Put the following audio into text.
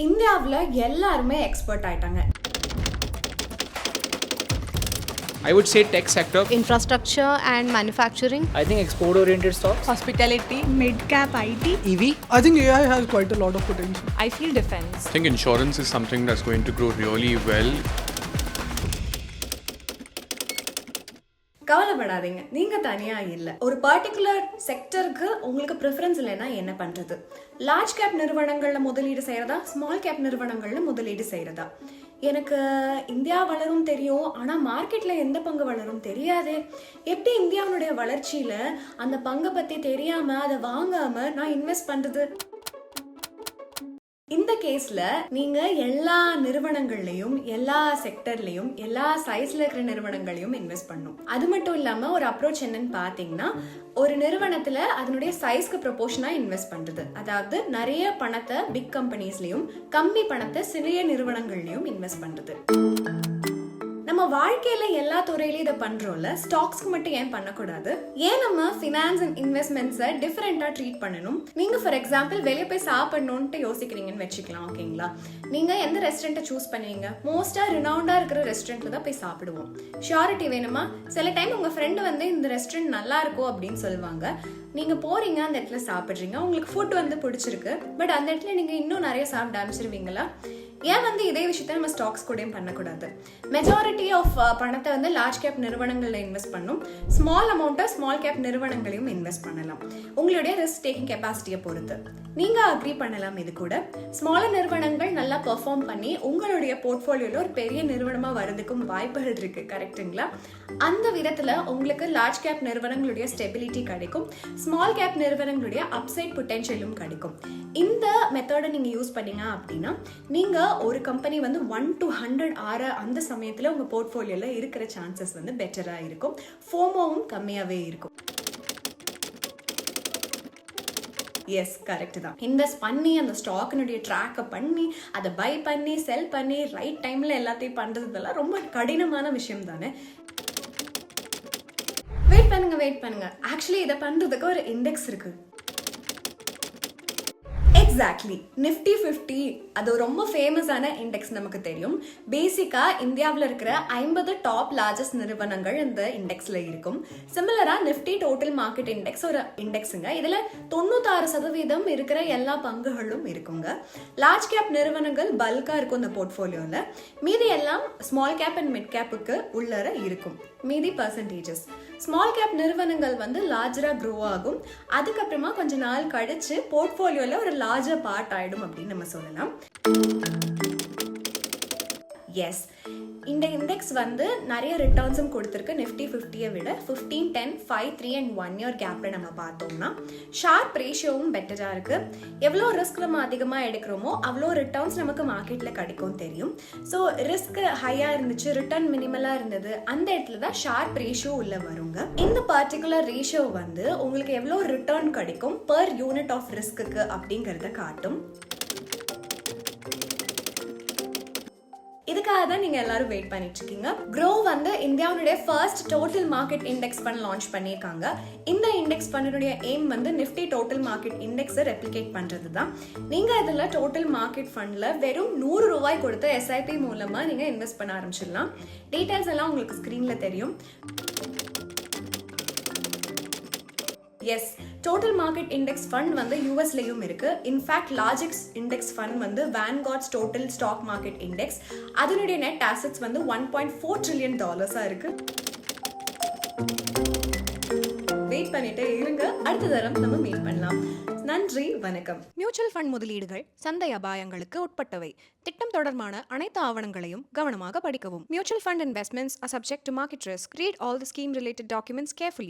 இந்தியாவுல எல்லாருமே எக்ஸ்பர்ட் ஆயிட்டாங்க. I would say tech sector. Infrastructure and manufacturing. I think export-oriented stocks. Hospitality, mid-cap IT. EV. I think AI has quite a lot of potential. I feel defense. I think insurance is something that's going to grow really well. கவலைப்படாதீங்க, நீங்க தனியா இல்ல. ஒரு particular செக்டருக்கு உங்களுக்கு preference இல்லைன்னா என்ன பண்றது? Large cap நிறுவனங்கள்ல முதலீடு செய்யறதா, ஸ்மால் கேப் நிறுவனங்கள்ல முதலீடு செய்யறதா? எனக்கு இந்தியா வளரும் தெரியும், ஆனா மார்க்கெட்ல எந்த பங்கு வளரும் தெரியாதே. எப்படி இந்தியாவுடைய வளர்ச்சியில அந்த பங்கை பத்தி தெரியாம அதை வாங்காம நான் இன்வெஸ்ட் பண்றது? இந்த கேஸ்ல நீங்க எல்லா நிறுவனங்கள்லயும், எல்லா செக்டர்லயும், எல்லா சைஸ்ல இருக்கிற நிறுவனங்களையும் இன்வெஸ்ட் பண்ணும். அது மட்டும் இல்லாம ஒரு அப்ரோச் என்னன்னு பாத்தீங்கன்னா, ஒரு நிறுவனத்துல அதனுடைய சைஸ்க்கு ப்ரொபோர்ஷனா இன்வெஸ்ட் பண்றது. அதாவது நிறைய பணத்தை பிக் கம்பெனிஸ்லயும், கம்மி பணத்தை சிறிய நிறுவனங்கள்லயும் இன்வெஸ்ட் பண்றது. நம்ம வாழ்க்கையில எல்லா துறையிலயும் இதை பண்றோம்ல, ஸ்டாக்ஸ்க்கு மட்டும் ஏன் பண்ணக்கூடாது? ஏன் நம்ம ஃபினான்ஸ் அண்ட் இன்வெஸ்ட்மெண்ட்ஸை டிஃபரெண்டா ட்ரீட் பண்ணணும்? நீங்க ஃபார் எக்ஸாம்பிள் வெளியே போய் சாப்பிடணும்னு யோசிக்கிறீங்கன்னு வச்சுக்கலாம், ஓகேங்களா? நீங்க எந்த ரெஸ்டாரண்ட்டை சூஸ் பண்ணுவீங்க? மோஸ்டா ரினவுண்டா இருக்கிற ரெஸ்டாரண்ட்ல தான் போய் சாப்பிடுவோம். ஷியூரிட்டி வேணுமா? சில டைம் உங்க ஃப்ரெண்டு வந்து இந்த ரெஸ்டாரண்ட் நல்லா இருக்கும் அப்படின்னு சொல்லுவாங்க. நீங்க போறீங்க, அந்த இடத்துல சாப்பிடுறீங்க, உங்களுக்கு ஃபுட் வந்து பிடிச்சிருக்கு, பட் அந்த இடத்துல நீங்க இன்னும் நிறைய சாப்பிட ஆரம்பிச்சிருவீங்களா? ஏன் வந்து இதே விஷயத்த நம்ம ஸ்டாக்ஸ் கூடயும் பண்ணக்கூடாது? மெஜாரிட்டி ஆஃப் பணத்தை வந்து லார்ஜ் கேப் நிறுவனங்களில் இன்வெஸ்ட் பண்ணும், ஸ்மால் அமௌண்ட்டை ஸ்மால் கேப் நிறுவனங்களையும் இன்வெஸ்ட் பண்ணலாம். உங்களுடைய ரிஸ்க் டேக்கிங் கெப்பாசிட்டியை பொறுத்து நீங்க அக்ரி பண்ணலாம். இது கூட ஸ்மாலர் நிறுவனங்கள் நல்லா பெர்ஃபார்ம் பண்ணி உங்களுடைய போர்ட்ஃபோலியோல ஒரு பெரிய நிறுவனமா வரதுக்கும் வாய்ப்புகள் இருக்கு, கரெக்டுங்களா? அந்த விதத்துல உங்களுக்கு லார்ஜ் கேப் நிறுவனங்களுடைய ஸ்டெபிலிட்டி கிடைக்கும், ஸ்மால் கேப் நிறுவனங்களுடைய அப்சைட் பொட்டென்ஷியலும் கிடைக்கும். இந்த மெத்தடை நீங்க யூஸ் பண்ணீங்க அப்படின்னா, நீங்க ஒரு கம்பெனி வந்து 1 to 100 ஆற அந்த சமயத்துல உங்க போர்ட்ஃபோலியோல இருக்கிற சான்சஸ் வந்து பெட்டரா இருக்கும், ஃபோமோவும் கம்மியாவே இருக்கும். எஸ், கரெக்ட் தான். இன்வெஸ்ட் பண்ணி அந்த ஸ்டாக்கினுடைய ட்ராக்கை பண்ணி அதை பை பண்ணி செல் பண்ணி ரைட் டைம்ல எல்லாத்தையும் பண்றதுலாம் ரொம்ப கடினமான விஷயம் தானே. வெயிட் பண்ணுங்க. ஆக்சுவலி இதை பண்றதுக்கு ஒரு இண்டெக்ஸ் இருக்கு. எக்ஸாக்ட்லி, நிஃப்டி 50 அது ரொம்ப ஃபேமஸான இண்டெக்ஸ், நமக்கு தெரியும். பேசிக்கா இந்தியாவில் இருக்கிற 50 டாப் லார்ஜஸ்ட் நிறுவனங்கள் இந்த இண்டெக்ஸ்ல இருக்கும். சிமிலரா நிஃப்டி டோட்டல் மார்க்கெட் இண்டெக்ஸ் ஒரு இண்டெக்ஸுங்க. இதுல 96% இருக்கிற எல்லா பங்குகளும் இருக்குங்க. லார்ஜ் கேப் நிறுவனங்கள் பல்கா இருக்கும் இந்த போர்ட்ஃபோலியோல, மீதி எல்லாம் ஸ்மால் கேப் அண்ட் மிட் கேப்புக்கு உள்ளர இருக்கும், மீதி பர்சன்டேஜஸ். ஸ்மால் கேப் நிறுவனங்கள் வந்து லார்ஜரா க்ரோ ஆகும், அதுக்கப்புறமா கொஞ்ச நாள் கழிச்சு போர்ட்ஃபோலியோல ஒரு லார்ஜர் பார்ட் ஆயிடும் அப்படின்னு நம்ம சொல்லலாம். எஸ், இந்த இண்டெக்ஸ் வந்து நிறைய ரிட்டர்ன்ஸும் கொடுத்துருக்கு நிஃப்டி 50-ஐ விட. 15, 10, 5, 3 and 1 year கேப்ல நம்ம பார்த்தோம்னா ஷார்ப் ரேஷியோவும் பெட்டரா இருக்கு. எவ்வளோ ரிஸ்க் நம்ம அதிகமாக எடுக்கிறோமோ அவ்வளோ ரிட்டர்ன்ஸ் நமக்கு மார்க்கெட்ல கிடைக்கும் தெரியும். ஸோ ரிஸ்க் ஹையா இருந்துச்சு, ரிட்டர்ன் மினிமலா இருந்தது, அந்த இடத்துல தான் ஷார்ப் ரேஷியோ உள்ள வருங்க. இந்த பர்டிகுலர் ரேஷியோ வந்து உங்களுக்கு எவ்வளோ ரிட்டர்ன் கிடைக்கும் பர் யூனிட் ஆஃப் ரிஸ்க்கு அப்படிங்கிறத காட்டும். இதுக்காக தான் நீங்க எல்லாரும் வெயிட் பண்ணிட்டு இருக்கீங்க. Groww வந்து இந்தியாவுடைய first total market index fund launch பண்ணியிருக்காங்க. இந்த இண்டெக்ஸ் ஃபண்டுடைய எய்ம் வந்து நிஃப்டி டோட்டல் மார்க்கெட் இண்டெக்ஸை ரெப்ளிகேட் பண்றது தான். நீங்க இதுல டோட்டல் மார்க்கெட் ஃபண்ட்ல வெறும் 100 ரூபாய் கொடுத்து SIP மூலமா நீங்க இன்வெஸ்ட் பண்ண ஆரம்பிச்சிடலாம். டீடைல்ஸ் எல்லாம் உங்களுக்கு ஸ்கிரீன்ல தெரியும். Yes, total market index fund வந்து யூஎஸ்லயும் இருக்கு. இன்ஃபேக்ட் லார்ஜஸ்ட் இண்டெக்ஸ் ஃபண்ட் வந்து Vanguard's total stock market index, அதனுடைய நெட் அசெட்ஸ் வந்து $1.4 trillion இருக்கு. வெயிட் பண்ணிட்டே இருங்க, அடுத்த தரம் நம்ம மீட் பண்ணலாம். நன்றி, வணக்கம். மியூச்சுவல் ஃபண்ட் முதலீடுகள் சந்தை அபாயங்களுக்கு உட்பட்டவை. திட்டம் தொடர்பான அனைத்து ஆவணங்களையும் கவனமாக படிக்கவும். Mutual fund investments are subject to market risk. Read all the scheme related documents carefully.